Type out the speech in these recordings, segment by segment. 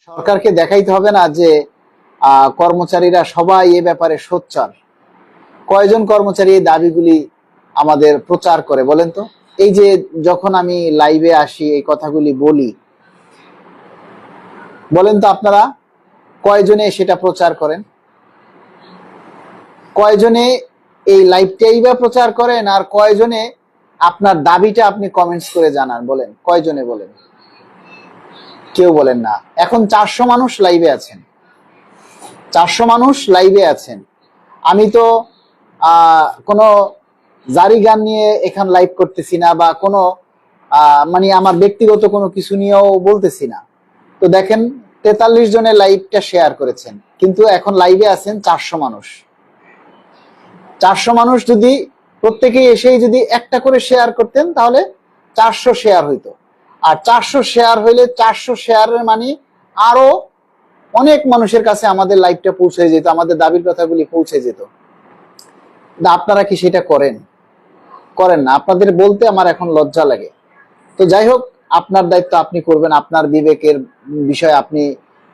সরকারকে দেখাইতে হবে না যে কর্মচারীরা সবাই এ ব্যাপারে সোচ্চার। কয়জন কর্মচারী এই দাবিগুলি আমাদের প্রচার করে বলেন তো? এই যে যখন আমি লাইভে আসি এই কথাগুলি বলি, বলেন তো আপনারা কয়জনে সেটা প্রচার করেন? কয়জনে এই লাইভটাই বা প্রচার করেন? আর কয়জনে আপনার দাবিটা আপনি কমেন্টস করে জানান? বলেন কয়জনে বলেন? কেউ বলেন না। এখন 400 মানুষ লাইভে আছেন, 400 মানুষ লাইভে আছেন। আমি তো কোনো জারি গান নিয়ে এখান লাইভ করতেছি না, বা কোনো মানে আমার ব্যক্তিগত কোনো কিছু নিয়েও বলতেছি না। তো দেখেন 43 জনের লাইভটা শেয়ার করেছেন, কিন্তু এখন লাইভে আছেন 400 মানুষ। 400 মানুষ যদি প্রত্যেকেই এসেই যদি একটা করে শেয়ার করতেন তাহলে 400 শেয়ার হইতো। আর 400 শেয়ার হইলে 400 শেয়ারের মানে আরো অনেক মানুষের কাছে আমাদের লাইভটা পৌঁছে যেত, আমাদের দাবির কথাগুলি পৌঁছে যেত। আপনারা কি সেটা করেন? করেন না। আপনাদের বলতে আমার এখন লজ্জা লাগে। তো যাই হোক, আপনার দায়িত্ব আপনি করবেন। আপনার বিবেকের বিষয় আপনি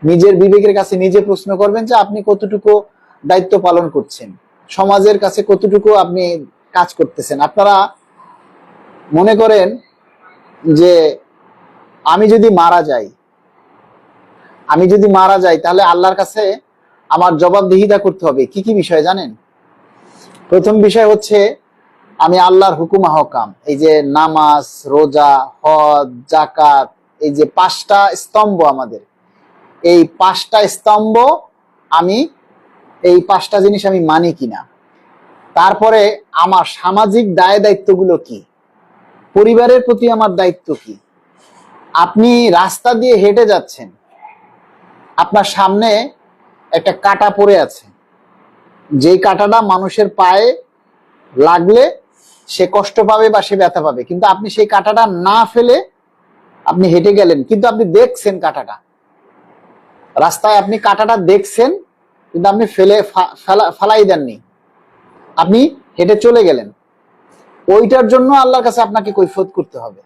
নিজের বিবেকের কাছে নিজে প্রশ্ন করবেন যে আপনি কতটুকু দায়িত্ব পালন করছেন, সমাজের কাছে কতটুকু আপনি কাজ করতেছেন। আপনারা মনে করেন যে আমি যদি মারা যাই তাহলে আল্লাহর কাছে আমার জবাবদিহিতা করতে হবে। কি কি বিষয় জানেন? প্রথম বিষয় হচ্ছে আমি আল্লাহর হুকুম আহকাম, এই যে নামাজ, রোজা, হজ, যাকাত, এই যে 5টা স্তম্ভ আমাদের, এই 5টা স্তম্ভ আমি এই 5টা জিনিস আমি মানি কিনা। তারপরে আমার সামাজিক দায় দায়িত্বগুলো কি, পরিবারের প্রতি আমার দায়িত্ব কি। আপনি রাস্তা দিয়ে হেঁটে যাচ্ছেন, আপনার সামনে একটা কাঁটা পড়ে আছে, যেই কাঁটাটা মানুষের পায়ে লাগলে সে কষ্ট পাবে বা সে ব্যথা পাবে, কিন্তু আপনি সেই কাঁটাটা না ফেলে আপনি হেঁটে গেলেন, কিন্তু আপনি দেখছেন কাঁটাটা রাস্তায়, আপনি কাঁটাটা দেখছেন কিন্তু আপনি ফালাই দেননি, আপনি হেঁটে চলে গেলেন। ওইটার জন্য আল্লাহর কাছে আপনাকে কৈফিয়ত করতে হবে।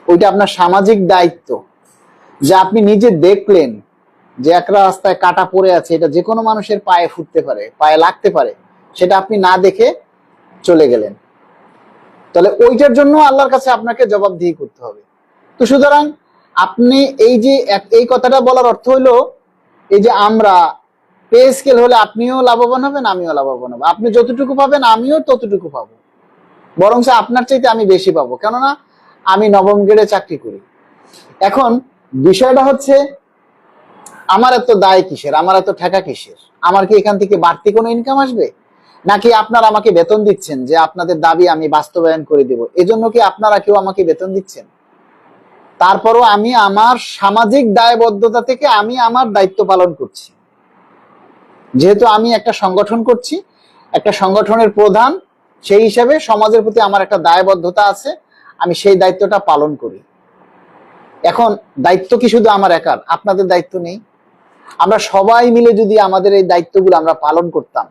ওইটা আপনার সামাজিক দায়িত্ব, যে আপনি নিজে দেখলেন যে একটা রাস্তায় কাঁটা পড়ে আছে, এটা যে কোনো মানুষের পায়ে ফুটতে পারে, পায়ে লাগতে পারে, সেটা আপনি না দেখে চলে গেলেন। তাহলে ওইটার জন্য আল্লাহর কাছে আপনাকে জবাবদিহি করতে হবে। তো সুতরাং আপনি এই কথাটা বলার অর্থ হইলো এই যে আমরা পে স্কেল হলে আপনিও লাভবান হবেন, আমিও লাভবান হবো। আপনি যতটুকু পাবেন আমিও ততটুকু পাবো, বরং আপনার চাইতে আমি বেশি পাবো, কেননা আমি 9ম গ্রেডে চাকরি করি। এখন বিষয়টা হচ্ছে আমার এত দায় কিসের, আমার এত ঠেকা কিসের? আমার কি এখান থেকে বাড়তি কোনো ইনকাম আসবে? নাকি আপনারা আমাকে বেতন দিচ্ছেন যে আপনাদের দাবি আমি বাস্তবায়ন করে দেব, এজন্য কি আপনারা কেউ আমাকে বেতন দিচ্ছেন? তারপরও আমি আমার সামাজিক দায়বদ্ধতা থেকে আমি আমার দায়িত্ব পালন করছি। যেহেতু আমি একটা সংগঠন করছি, একটা সংগঠনের প্রধান, সেই হিসাবে সমাজের প্রতি আমার একটা দায়বদ্ধতা আছে, আমি সেই দায়িত্বটা পালন করি। এখন দায়িত্ব কি শুধু আমার একার? আপনাদের দায়িত্ব নেই? আমরা সবাই মিলে যদি আমাদের এই দায়িত্বগুলো আমরা পালন করতাম,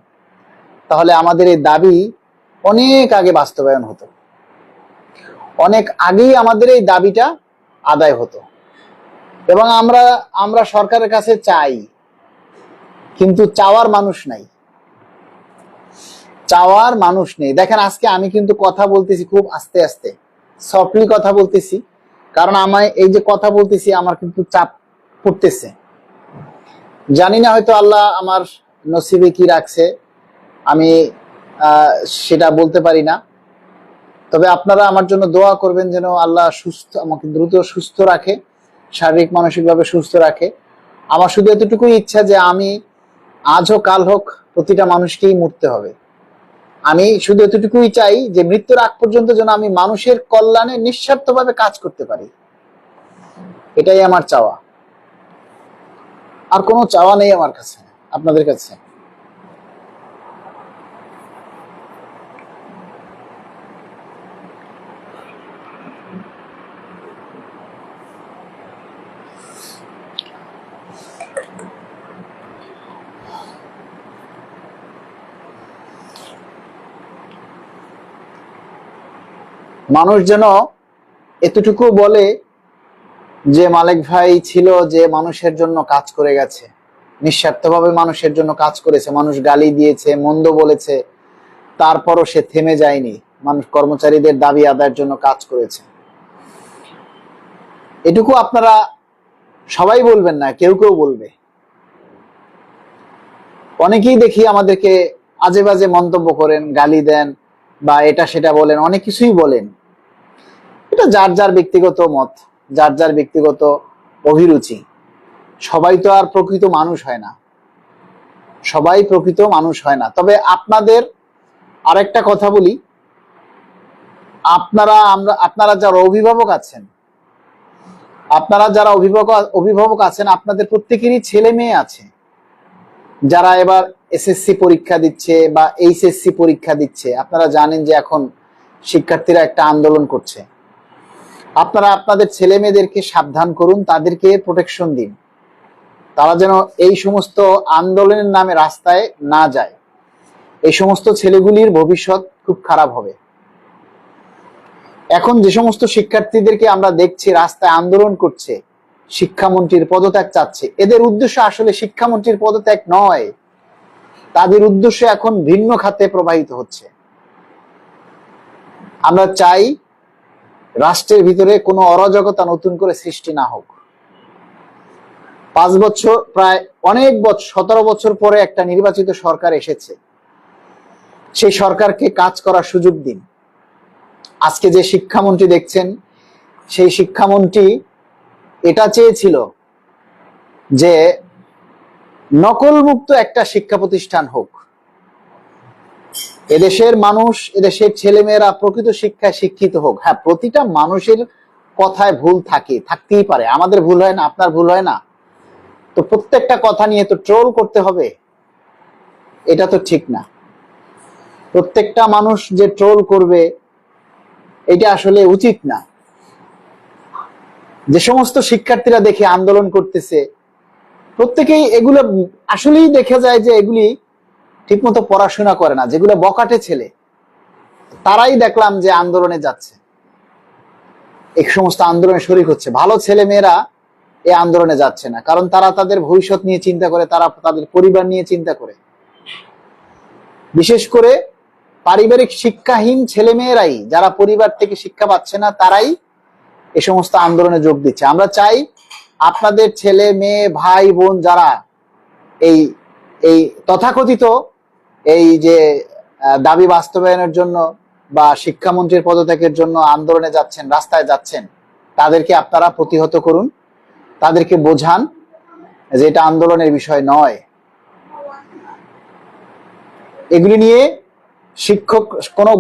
তাহলে আমাদের এই দাবি অনেক আগে বাস্তবায়ন হতো, অনেক আগেই আমাদের এই দাবিটা আদায় হতো। এবং আমরা সরকারের কাছে চাই, কিন্তু চাওয়ার মানুষ নাই, চাওয়ার মানুষ নেই। দেখেন আজকে আমি কিন্তু কথা বলতেছি খুব আস্তে আস্তে, সফটলি কথা বলতেছি, কারণ আমায় এই যে কথা বলতেছি আমার কিন্তু চাপ পড়তেছে। জানি না হয়তো আল্লাহ আমার নসিবে কি রাখছে, আমি সেটা বলতে পারি না। তবে আপনারা আমার জন্য দোয়া করবেন যেন আল্লাহ আমাকে দ্রুত সুস্থ রাখে, শারীরিক মানসিকভাবে সুস্থ রাখে। আমার শুধু এতটুকুই ইচ্ছা যে আমি আজ হোক কাল হোক প্রতিটা মানুষকেই মরতে হবে। আমি শুধু এতটুকুই চাই যে মৃত্যুর আগ পর্যন্ত যেন আমি মানুষের কল্যাণে নিঃস্বার্থভাবে কাজ করতে পারি, এটাই আমার চাওয়া। আর কোনো চাওয়া নেই আমার কাছে, আপনাদের কাছে। মানুষ যেন এতটুকু বলে যে মালিক ভাই ছিল, যে মানুষের জন্য কাজ করে গেছে, নিঃস্বার্থভাবে মানুষের জন্য কাজ করেছে, মানুষ গালি দিয়েছে, মন্দ বলেছে, তারপরও সে থেমে যায়নি, মানুষ কর্মচারীদের দাবি আদায়ের জন্য কাজ করেছে। এটুকু আপনারা সবাই বলবেন না, কেউ কেউ বলবে। অনেকেই দেখি আমাদেরকে আজে বাজে মন্তব্য করেন, গালি দেন বা এটা সেটা বলেন, অনেক কিছুই বলেন। এটা যার যার ব্যক্তিগত মত, যার যার ব্যক্তিগত অভিরুচি। সবাই তো আর প্রকৃত মানুষ হয় না, সবাই প্রকৃত মানুষ হয় না। তবে আপনাদের আরেকটা কথা বলি, আপনারা যারা অভিভাবক আছেন, অভিভাবক আছেন, আপনাদের প্রত্যেকেরই ছেলে মেয়ে আছে যারা এবার এসএসসি পরীক্ষা দিচ্ছে বা এইচএসসি পরীক্ষা দিচ্ছে। আপনারা জানেন যে এখন শিক্ষার্থীরা একটা আন্দোলন করছে। আপনারা আপনাদের ছেলে মেয়েদেরকে সাবধান করুন, তাদেরকে প্রোটেকশন দিন, তারা যেন এই সমস্ত আন্দোলনের নামে রাস্তায় না যায়। এই সমস্ত ছেলেগুলির ভবিষ্যৎ খুব খারাপ হবে। এখন যে সমস্ত শিক্ষার্থীদেরকে আমরা দেখছি রাস্তায় আন্দোলন করছে, শিক্ষামন্ত্রীর পদত্যাগ চাচ্ছে, এদের উদ্দেশ্য আসলে শিক্ষামন্ত্রীর পদত্যাগ নয়, তাদের উদ্দেশ্য এখন ভিন্ন খাতে প্রবাহিত হচ্ছে। আমরা চাই রাষ্ট্রের ভিতরে কোনো অরাজকতা নতুন করে সৃষ্টি না হোক। 5 বছর, প্রায় অনেক বছর, 17 বছর পরে একটা নির্বাচিত সরকার এসেছে, সেই সরকারকে কাজ করার সুযোগ দিন। আজকে যে শিক্ষামন্ত্রী দেখছেন, সেই শিক্ষামন্ত্রী এটা চেয়েছিল যে নকল মুক্ত একটা শিক্ষা প্রতিষ্ঠান হোক, এদেশের মানুষ, এদেশের ছেলেমেয়েরা প্রকৃত শিক্ষায় শিক্ষিত হোক। হ্যাঁ, প্রতিটা মানুষের কথায় ভুল থাকতেই পারে, আমাদের ভুল হয় না, আপনার ভুল হয় না, তো প্রত্যেকটা কথা নিয়ে তো ট্রোল করতে হবে, এটা তো ঠিক না। প্রত্যেকটা মানুষ যে ট্রোল করবে এটা আসলে উচিত না। যে সমস্ত শিক্ষার্থীরা দেখে আন্দোলন করতেছে, প্রত্যেকেই এগুলো আসলেই দেখা যায় যে এগুলি ঠিকমতো পড়াশোনা করে না, যেগুলো বকাটে ছেলে, তারাই দেখলাম যে আন্দোলনে যাচ্ছে, এই সমস্ত আন্দোলনে শরীক হচ্ছে। ভালো ছেলে মেয়েরা এই আন্দোলনে যাচ্ছে না, কারণ তারা তাদের ভবিষ্যৎ নিয়ে চিন্তা করে, তারা তাদের পরিবার নিয়ে চিন্তা করে। বিশেষ করে পারিবারিক শিক্ষাহীন ছেলে মেয়েরাই, যারা পরিবার থেকে শিক্ষা পাচ্ছে না, তারাই এই সমস্ত আন্দোলনে যোগ দিচ্ছে। আমরা চাই আপনাদের ছেলে মেয়ে ভাই বোন যারা এই এই তথাকথিত এই যে দাবি বাস্তবায়নের জন্য বা শিক্ষামন্ত্রীর পদত্যাগের জন্য আন্দোলনে যাচ্ছেন, রাস্তায় যাচ্ছেন, তাদেরকে আপনারা প্রতিহত করুন, তাদেরকে বোঝান যে এটা আন্দোলনের বিষয় নয়। এগুলি নিয়ে শিক্ষক কোনো